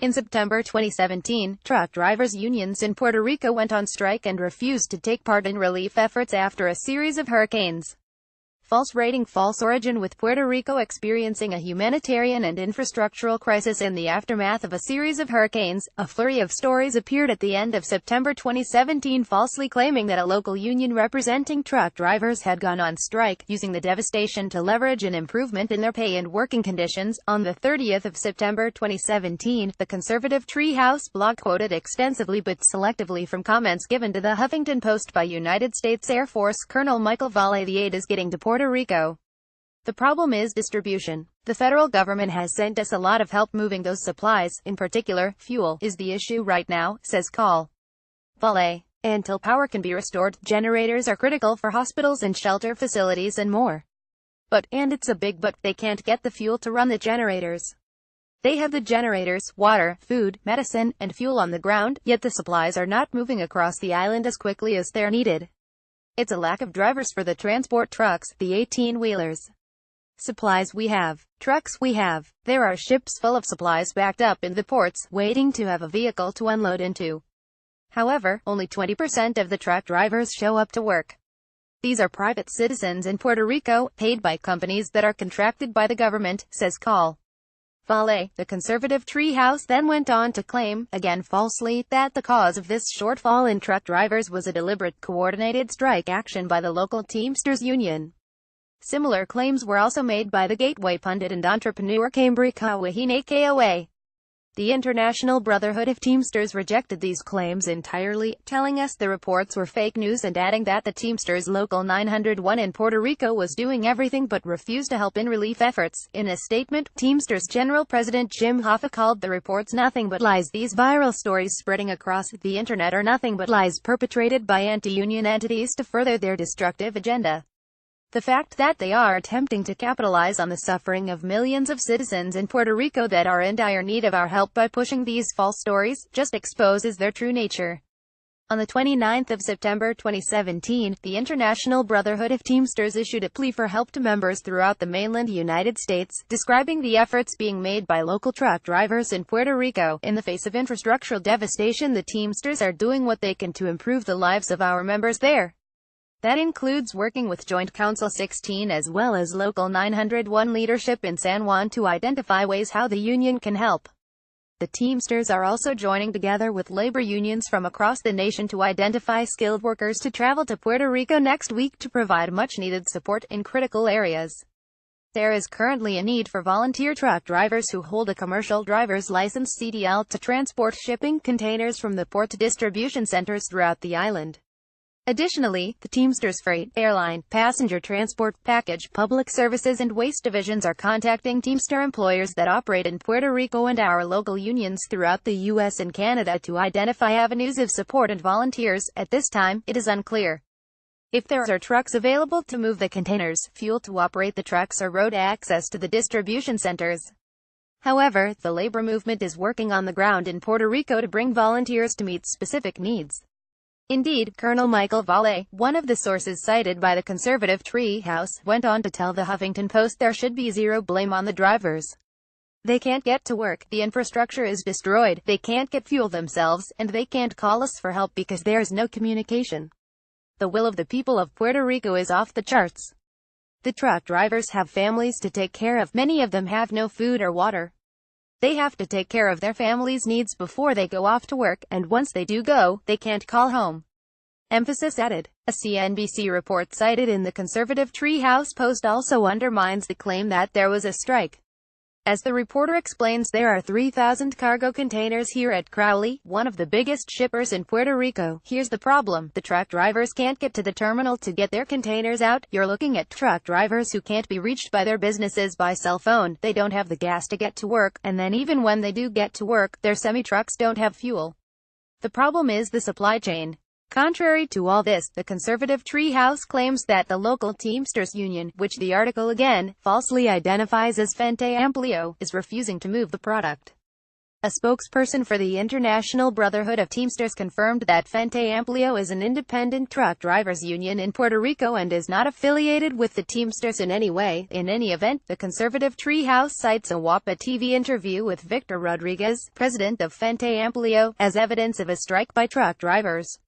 In September 2017, truck drivers' unions in Puerto Rico went on strike and refused to take part in relief efforts after a series of hurricanes. False rating, false origin. With Puerto Rico experiencing a humanitarian and infrastructural crisis in the aftermath of a series of hurricanes, a flurry of stories appeared at the end of September 2017 falsely claiming that a local union representing truck drivers had gone on strike, using the devastation to leverage an improvement in their pay and working conditions. On the 30th of September 2017, the conservative Treehouse blog quoted extensively but selectively from comments given to the Huffington Post by United States Air Force Colonel Michael Valle. The aid is getting to Puerto Rico. The problem is distribution. The federal government has sent us a lot of help moving those supplies. In particular, fuel is the issue right now, says Col. Valle. Until power can be restored, generators are critical for hospitals and shelter facilities and more. But, and it's a big but, they can't get the fuel to run the generators. They have the generators, water, food, medicine, and fuel on the ground, yet the supplies are not moving across the island as quickly as they're needed. It's a lack of drivers for the transport trucks, the 18-wheelers. Supplies we have. Trucks we have. There are ships full of supplies backed up in the ports, waiting to have a vehicle to unload into. However, only 20% of the truck drivers show up to work. These are private citizens in Puerto Rico, paid by companies that are contracted by the government, says Col. Valle. The conservative Treehouse then went on to claim, again falsely, that the cause of this shortfall in truck drivers was a deliberate, coordinated strike action by the local Teamsters union. Similar claims were also made by the Gateway pundit and entrepreneur Cambry Kawahine Koa. The International Brotherhood of Teamsters rejected these claims entirely, telling us the reports were fake news and adding that the Teamsters Local 901 in Puerto Rico was doing everything but refused to help in relief efforts. In a statement, Teamsters General President Jim Hoffa called the reports nothing but lies. These viral stories spreading across the internet are nothing but lies perpetrated by anti-union entities to further their destructive agenda. The fact that they are attempting to capitalize on the suffering of millions of citizens in Puerto Rico that are in dire need of our help by pushing these false stories, just exposes their true nature. On the 29th of September 2017, the International Brotherhood of Teamsters issued a plea for help to members throughout the mainland United States, describing the efforts being made by local truck drivers in Puerto Rico. In the face of infrastructural devastation, the Teamsters are doing what they can to improve the lives of our members there. That includes working with Joint Council 16 as well as Local 901 leadership in San Juan to identify ways how the union can help. The Teamsters are also joining together with labor unions from across the nation to identify skilled workers to travel to Puerto Rico next week to provide much-needed support in critical areas. There is currently a need for volunteer truck drivers who hold a commercial driver's license (CDL) to transport shipping containers from the port to distribution centers throughout the island. Additionally, the Teamsters Freight, Airline, Passenger Transport, Package, Public Services and Waste divisions are contacting Teamster employers that operate in Puerto Rico and our local unions throughout the U.S. and Canada to identify avenues of support and volunteers. At this time, it is unclear if there are trucks available to move the containers, fuel to operate the trucks or road access to the distribution centers. However, the labor movement is working on the ground in Puerto Rico to bring volunteers to meet specific needs. Indeed, Colonel Michael Valle, one of the sources cited by the conservative Treehouse, went on to tell the Huffington Post there should be zero blame on the drivers. They can't get to work, the infrastructure is destroyed, they can't get fuel themselves, and they can't call us for help because there's no communication. The will of the people of Puerto Rico is off the charts. The truck drivers have families to take care of, many of them have no food or water. They have to take care of their families' needs before they go off to work, and once they do go, they can't call home. Emphasis added. A CNBC report cited in the conservative Treehouse Post also undermines the claim that there was a strike. As the reporter explains, there are 3,000 cargo containers here at Crowley, one of the biggest shippers in Puerto Rico. Here's the problem. The truck drivers can't get to the terminal to get their containers out. You're looking at truck drivers who can't be reached by their businesses by cell phone. They don't have the gas to get to work, and then even when they do get to work, their semi-trucks don't have fuel. The problem is the supply chain. Contrary to all this, the conservative Treehouse claims that the local Teamsters union, which the article again falsely identifies as Frente Amplio, is refusing to move the product. A spokesperson for the International Brotherhood of Teamsters confirmed that Frente Amplio is an independent truck drivers union in Puerto Rico and is not affiliated with the Teamsters in any way. In any event, the conservative Treehouse cites a WAPA TV interview with Victor Rodriguez, president of Frente Amplio, as evidence of a strike by truck drivers.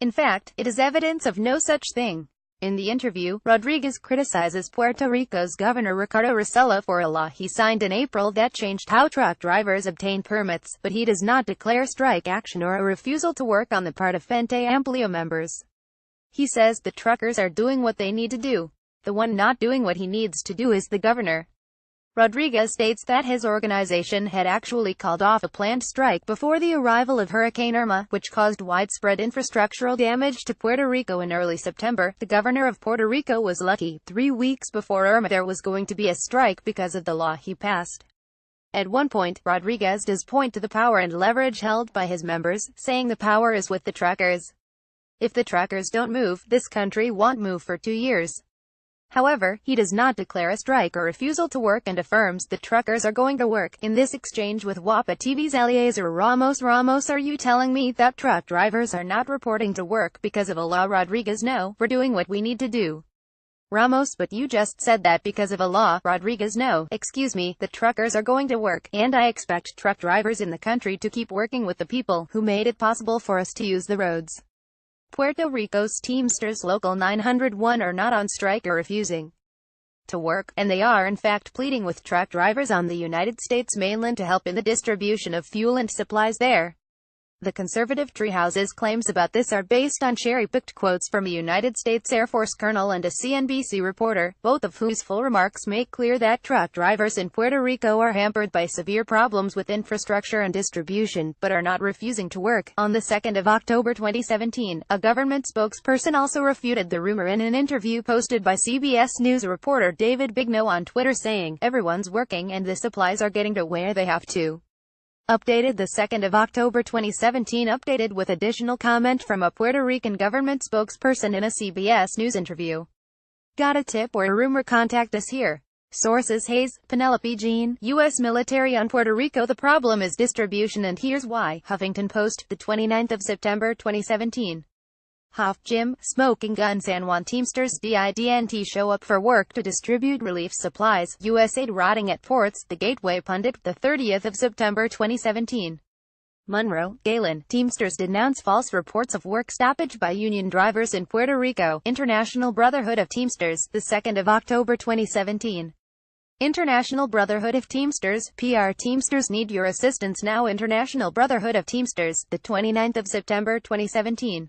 In fact, it is evidence of no such thing. In the interview, Rodriguez criticizes Puerto Rico's Governor Ricardo Rossello for a law he signed in April that changed how truck drivers obtain permits, but he does not declare strike action or a refusal to work on the part of Frente Amplio members. He says the truckers are doing what they need to do. The one not doing what he needs to do is the governor. Rodriguez states that his organization had actually called off a planned strike before the arrival of Hurricane Irma, which caused widespread infrastructural damage to Puerto Rico in early September. The governor of Puerto Rico was lucky. 3 weeks before Irma, there was going to be a strike because of the law he passed. At one point, Rodriguez does point to the power and leverage held by his members, saying the power is with the truckers. If the truckers don't move, this country won't move for 2 years. However, he does not declare a strike or refusal to work and affirms the truckers are going to work. In this exchange with WAPA TV's Eliezer Ramos, are you telling me that truck drivers are not reporting to work because of a law? Rodriguez: no, we're doing what we need to do. Ramos: but you just said that because of a law. Rodriguez: no, excuse me, the truckers are going to work, and I expect truck drivers in the country to keep working with the people who made it possible for us to use the roads. Puerto Rico's Teamsters Local 901 are not on strike or refusing to work, and they are in fact pleading with truck drivers on the United States mainland to help in the distribution of fuel and supplies there. The conservative Treehouse's claims about this are based on cherry-picked quotes from a United States Air Force colonel and a CNBC reporter, both of whose full remarks make clear that truck drivers in Puerto Rico are hampered by severe problems with infrastructure and distribution, but are not refusing to work. On the 2nd of October 2017, a government spokesperson also refuted the rumor in an interview posted by CBS News reporter David Bigno on Twitter, saying, "Everyone's working and the supplies are getting to where they have to." Updated the 2nd of October 2017, updated with additional comment from a Puerto Rican government spokesperson in a CBS News interview. Got a tip or a rumor? Contact us here. Sources: Hayes, Penelope Jean, U.S. military on Puerto Rico. The problem is distribution, and here's why. Huffington Post, the 29th of September 2017. Hoff, Jim, Smoking Gun. San Juan Teamsters didn't show up for work to distribute relief supplies. U.S. aid rotting at ports. The Gateway Pundit, the 30th of September 2017. Monroe, Galen. Teamsters denounce false reports of work stoppage by union drivers in Puerto Rico. International Brotherhood of Teamsters, the 2nd of October 2017. International Brotherhood of Teamsters, PR. Teamsters need your assistance now. International Brotherhood of Teamsters, the 29th of September 2017.